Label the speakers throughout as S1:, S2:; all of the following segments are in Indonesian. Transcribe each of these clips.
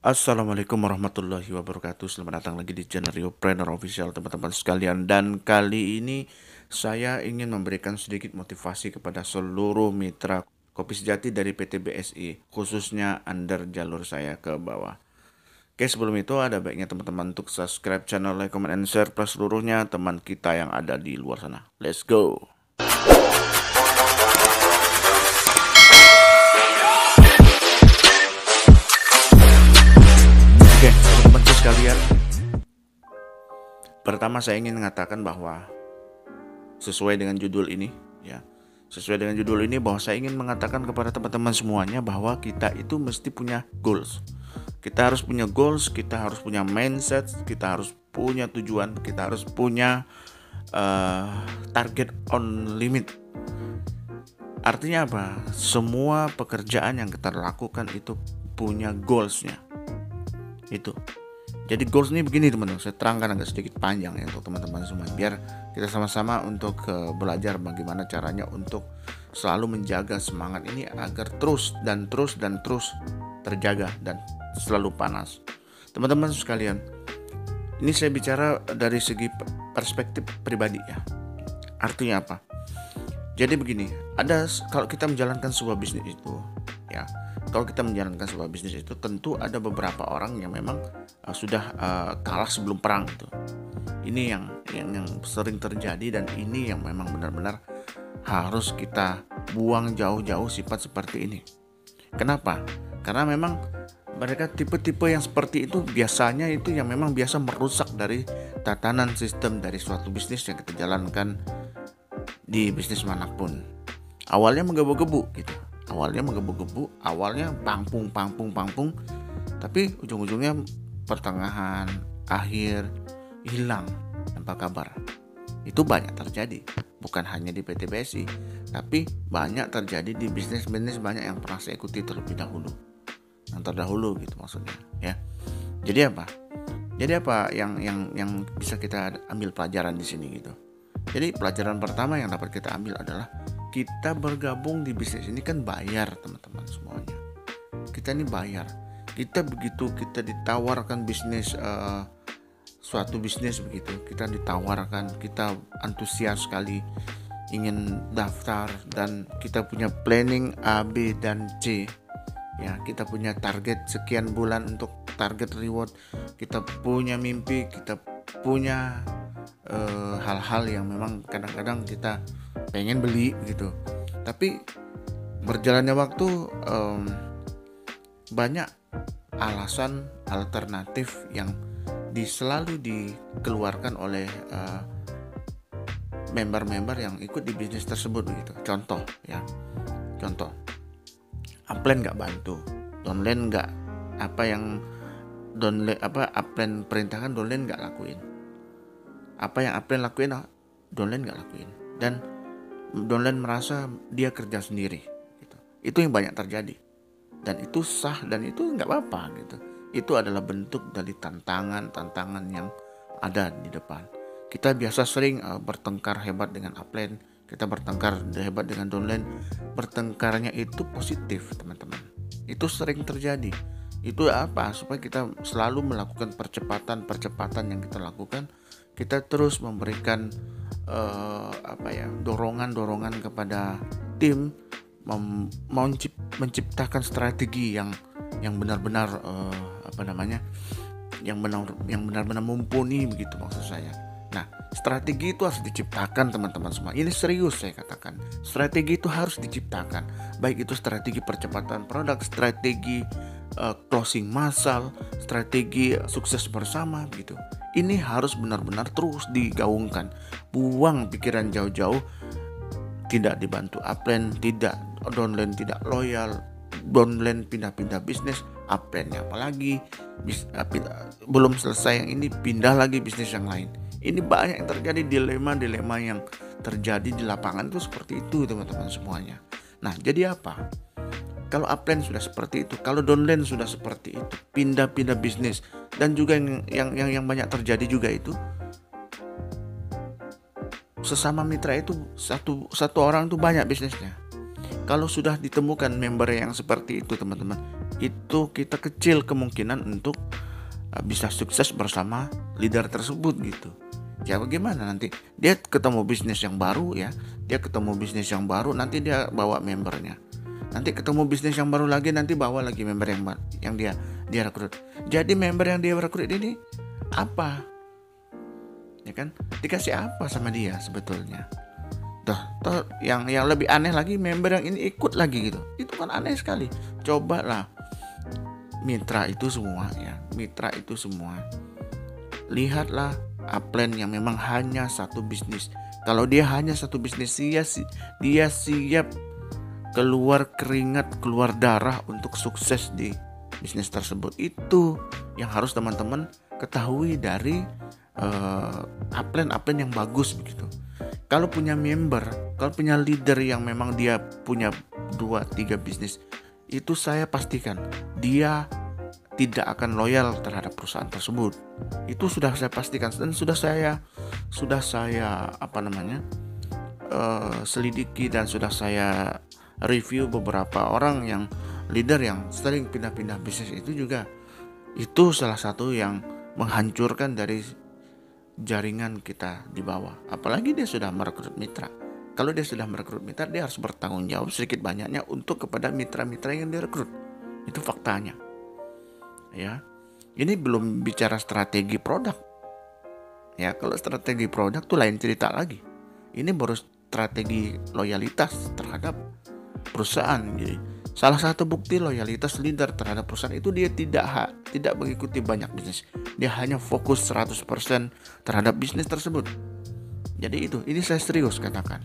S1: Assalamualaikum warahmatullahi wabarakatuh. Selamat datang lagi di channel Riopreneur Official teman-teman sekalian. Dan kali ini saya ingin memberikan sedikit motivasi kepada seluruh mitra Kopi Sejati dari PT BSI, khususnya under jalur saya ke bawah. Oke, sebelum itu ada baiknya teman-teman untuk subscribe channel, like, comment, and share plus seluruhnya teman kita yang ada di luar sana. Let's go! Oke, teman-teman sekalian, pertama saya ingin mengatakan bahwa sesuai dengan judul ini, ya, sesuai dengan judul ini bahwa saya ingin mengatakan kepada teman-teman semuanya bahwa kita itu mesti punya goals. Kita harus punya goals, kita harus punya mindset, kita harus punya tujuan, kita harus punya target on limit. Artinya apa? Semua pekerjaan yang kita lakukan itu punya goalsnya. Itu. Jadi goals ini begini teman-teman, saya terangkan agak sedikit panjang ya untuk teman-teman semua, biar kita sama-sama untuk belajar bagaimana caranya untuk selalu menjaga semangat ini agar terus terjaga dan selalu panas. Teman-teman sekalian, ini saya bicara dari segi perspektif pribadi ya. Artinya apa? Jadi begini, kalau kita menjalankan sebuah bisnis itu, ya, kalau kita menjalankan sebuah bisnis itu tentu ada beberapa orang yang memang sudah kalah sebelum perang itu. Ini yang sering terjadi dan ini yang memang benar-benar harus kita buang jauh-jauh sifat seperti ini. Kenapa? Karena memang mereka tipe-tipe yang seperti itu biasanya itu yang memang biasa merusak dari tatanan sistem dari suatu bisnis yang kita jalankan di bisnis manapun. Awalnya menggebu-gebu gitu. Awalnya pangpung, tapi ujung-ujungnya pertengahan, akhir hilang tanpa kabar. Itu banyak terjadi, bukan hanya di PT BSI, tapi banyak terjadi di bisnis-bisnis banyak yang pernah saya ikuti terlebih dahulu. Yang terdahulu gitu maksudnya, ya. Jadi apa yang bisa kita ambil pelajaran di sini gitu. Jadi pelajaran pertama yang dapat kita ambil adalah kita bergabung di bisnis ini kan bayar teman-teman semuanya. Kita ini bayar. Kita begitu kita ditawarkan bisnis suatu bisnis begitu, kita ditawarkan, kita antusias sekali ingin daftar dan kita punya planning A, B dan C. Ya, kita punya target sekian bulan untuk target reward. Kita punya mimpi, kita punya hal-hal yang memang kadang-kadang kita pengen beli gitu, tapi berjalannya waktu banyak alasan alternatif yang selalu dikeluarkan oleh member-member yang ikut di bisnis tersebut begitu. Contoh, upline nggak bantu, downline nggak upline perintahkan, downline nggak lakuin. Apa yang upline lakuin, downline nggak lakuin, dan downline merasa dia kerja sendiri gitu. Itu yang banyak terjadi, dan itu sah dan itu nggak apa-apa gitu. Itu adalah bentuk dari tantangan yang ada di depan. Kita biasa sering bertengkar hebat dengan upline, kita bertengkar hebat dengan downline. Bertengkarnya itu positif teman-teman, itu sering terjadi. Itu apa? Supaya kita selalu melakukan percepatan yang kita lakukan. Kita terus memberikan dorongan kepada tim, menciptakan strategi yang benar-benar yang benar-benar mumpuni begitu maksud saya. Nah, strategi itu harus diciptakan teman-teman semua. Ini serius saya katakan. Strategi itu harus diciptakan. Baik itu strategi percepatan produk, strategi closing massal, strategi sukses bersama gitu. Ini harus benar-benar terus digaungkan. Buang pikiran jauh-jauh. Tidak dibantu upline, tidak downline, tidak loyal, downline pindah-pindah bisnis, upline-nya apalagi belum selesai yang ini pindah lagi bisnis yang lain. Ini banyak yang terjadi, dilema yang terjadi di lapangan itu seperti itu teman-teman semuanya. Nah, jadi apa? Kalau upline sudah seperti itu, kalau downline sudah seperti itu, pindah-pindah bisnis, dan juga yang banyak terjadi juga itu sesama mitra itu satu orang itu banyak bisnisnya. Kalau sudah ditemukan member yang seperti itu teman-teman, itu kita kecil kemungkinan untuk bisa sukses bersama leader tersebut gitu. Ya bagaimana nanti dia ketemu bisnis yang baru ya, dia ketemu bisnis yang baru, nanti dia bawa membernya, nanti ketemu bisnis yang baru lagi, nanti bawa lagi member yang dia rekrut. Jadi member yang dia rekrut ini apa? Ya kan, dikasih apa sama dia sebetulnya? Toh yang lebih aneh lagi, member yang ini ikut lagi gitu. Itu kan aneh sekali. Cobalah mitra itu semua ya, mitra itu semua. Lihatlah upline yang memang hanya satu bisnis. Kalau dia hanya satu bisnis, dia siap keluar keringat, keluar darah untuk sukses di bisnis tersebut. Itu yang harus teman-teman ketahui dari upline yang bagus begitu. Kalau punya member, kalau punya leader yang memang dia punya 2-3 bisnis, itu saya pastikan dia tidak akan loyal terhadap perusahaan tersebut. Itu sudah saya pastikan dan sudah saya selidiki dan sudah saya review beberapa orang yang leader yang sering pindah-pindah bisnis. Itu salah satu yang menghancurkan dari jaringan kita di bawah. Apalagi dia sudah merekrut mitra. Kalau dia sudah merekrut mitra, dia harus bertanggung jawab sedikit banyaknya untuk kepada mitra-mitra yang direkrut. Itu faktanya. Ya. Ini belum bicara strategi produk. Ya, kalau strategi produk tuh lain cerita lagi. Ini baru strategi loyalitas terhadap perusahaan. Jadi salah satu bukti loyalitas leader terhadap perusahaan itu dia tidak mengikuti banyak bisnis. Dia hanya fokus 100% terhadap bisnis tersebut. Jadi ini saya serius katakan.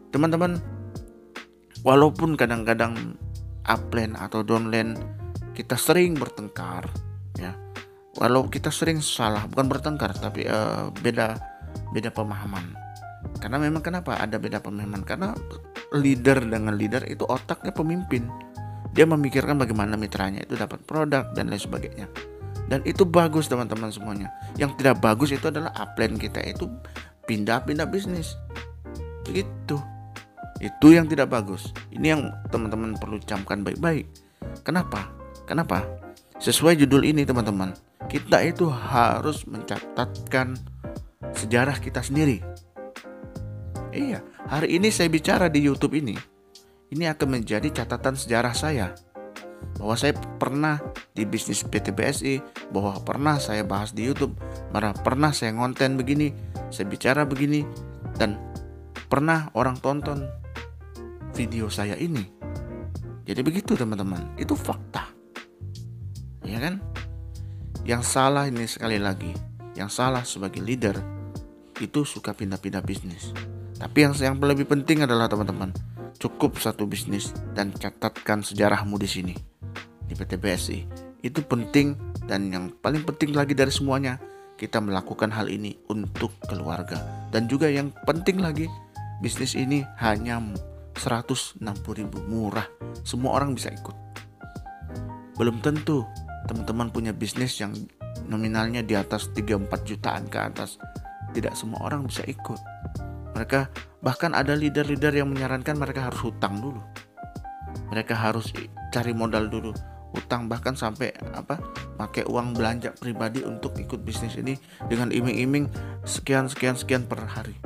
S1: Teman-teman, walaupun kadang-kadang upline atau downline kita sering bertengkar ya. Walau kita sering salah, bukan bertengkar tapi beda pemahaman. Karena memang kenapa ada beda pemahaman? Karena leader dengan leader itu otaknya pemimpin. Dia memikirkan bagaimana mitranya itu dapat produk dan lain sebagainya. Dan itu bagus teman-teman semuanya. Yang tidak bagus itu adalah upline kita itu pindah-pindah bisnis. Begitu. Itu yang tidak bagus. Ini yang teman-teman perlu camkan baik-baik. Kenapa? Sesuai judul ini teman-teman, kita itu harus mencatatkan sejarah kita sendiri. Iya, hari ini saya bicara di YouTube ini akan menjadi catatan sejarah saya. Bahwa saya pernah di bisnis PT BSI, bahwa pernah saya bahas di YouTube, pernah saya ngonten begini, saya bicara begini, dan pernah orang tonton video saya ini. Jadi begitu teman-teman, itu fakta. Ya kan? Yang salah ini sekali lagi, yang salah sebagai leader itu suka pindah-pindah bisnis. Tapi yang lebih penting adalah teman-teman, cukup satu bisnis dan catatkan sejarahmu di sini di PT BSI. Itu penting, dan yang paling penting lagi dari semuanya, kita melakukan hal ini untuk keluarga. Dan juga yang penting lagi, bisnis ini hanya 160.000, murah. Semua orang bisa ikut. Belum tentu teman-teman punya bisnis yang nominalnya di atas 3-4 jutaan ke atas. Tidak semua orang bisa ikut. Mereka bahkan ada leader-leader yang menyarankan mereka harus hutang dulu. Mereka harus cari modal dulu, hutang bahkan sampai pakai uang belanja pribadi untuk ikut bisnis ini dengan iming-iming sekian per hari.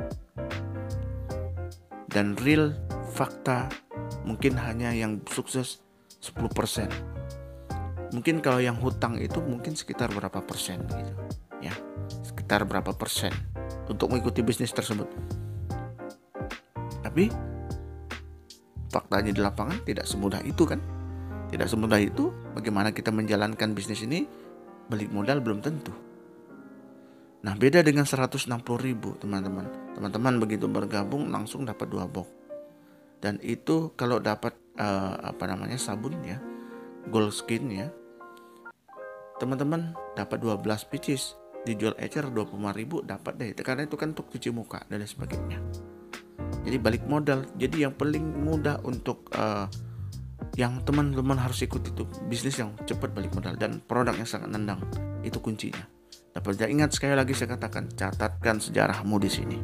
S1: Dan real fakta mungkin hanya yang sukses 10%. Mungkin kalau yang hutang itu mungkin sekitar berapa persen gitu. Ya, sekitar berapa persen untuk mengikuti bisnis tersebut. Tapi faktanya di lapangan tidak semudah itu kan. Tidak semudah itu. Bagaimana kita menjalankan bisnis ini, balik modal belum tentu. Nah, beda dengan 160.000 teman-teman. Teman-teman begitu bergabung langsung dapat 2 box. Dan itu kalau dapat sabun ya, Gold Skin ya, teman-teman dapat 12 pieces, dijual ecer 25.000 dapat deh. Karena itu kan untuk cuci muka dan lain sebagainya. Jadi balik modal. Jadi yang paling mudah untuk yang teman-teman harus ikut itu bisnis yang cepat balik modal dan produk yang sangat nendang. Itu kuncinya. Dapat ingat, sekali lagi saya katakan, catatkan sejarahmu di sini.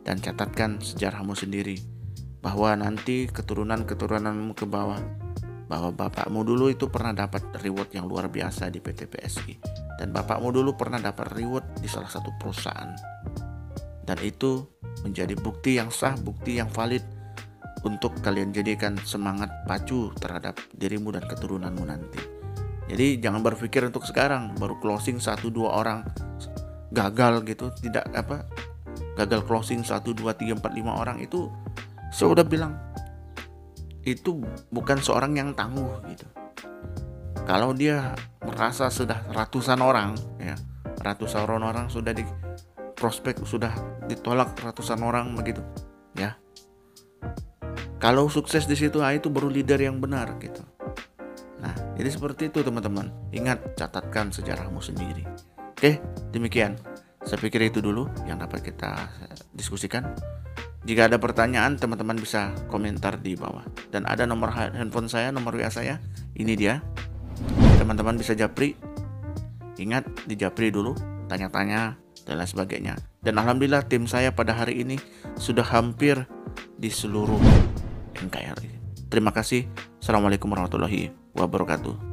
S1: Dan catatkan sejarahmu sendiri, bahwa nanti keturunan-keturunanmu ke bawah bahwa bapakmu dulu itu pernah dapat reward yang luar biasa di PT PSI, dan bapakmu dulu pernah dapat reward di salah satu perusahaan, dan itu menjadi bukti yang sah, bukti yang valid untuk kalian jadikan semangat pacu terhadap dirimu dan keturunanmu nanti. Jadi jangan berpikir untuk sekarang baru closing 1-2 orang gagal gitu, tidak gagal closing 1-2-3-4-5 orang itu saya udah bilang itu bukan seorang yang tangguh gitu. Kalau dia merasa sudah ratusan orang sudah di prospek, sudah ditolak ratusan orang begitu ya. Kalau sukses di situ, itu baru leader yang benar gitu. Nah, jadi seperti itu teman-teman. Ingat, catatkan sejarahmu sendiri. Oke, demikian. Saya pikir itu dulu yang dapat kita diskusikan. Jika ada pertanyaan, teman-teman bisa komentar di bawah. Dan ada nomor handphone saya, nomor WA saya. Ini dia. Teman-teman bisa japri. Ingat, dijapri dulu, tanya-tanya, dan lain sebagainya. Dan alhamdulillah tim saya pada hari ini sudah hampir di seluruh NKRI. Terima kasih. Assalamualaikum warahmatullahi wabarakatuh.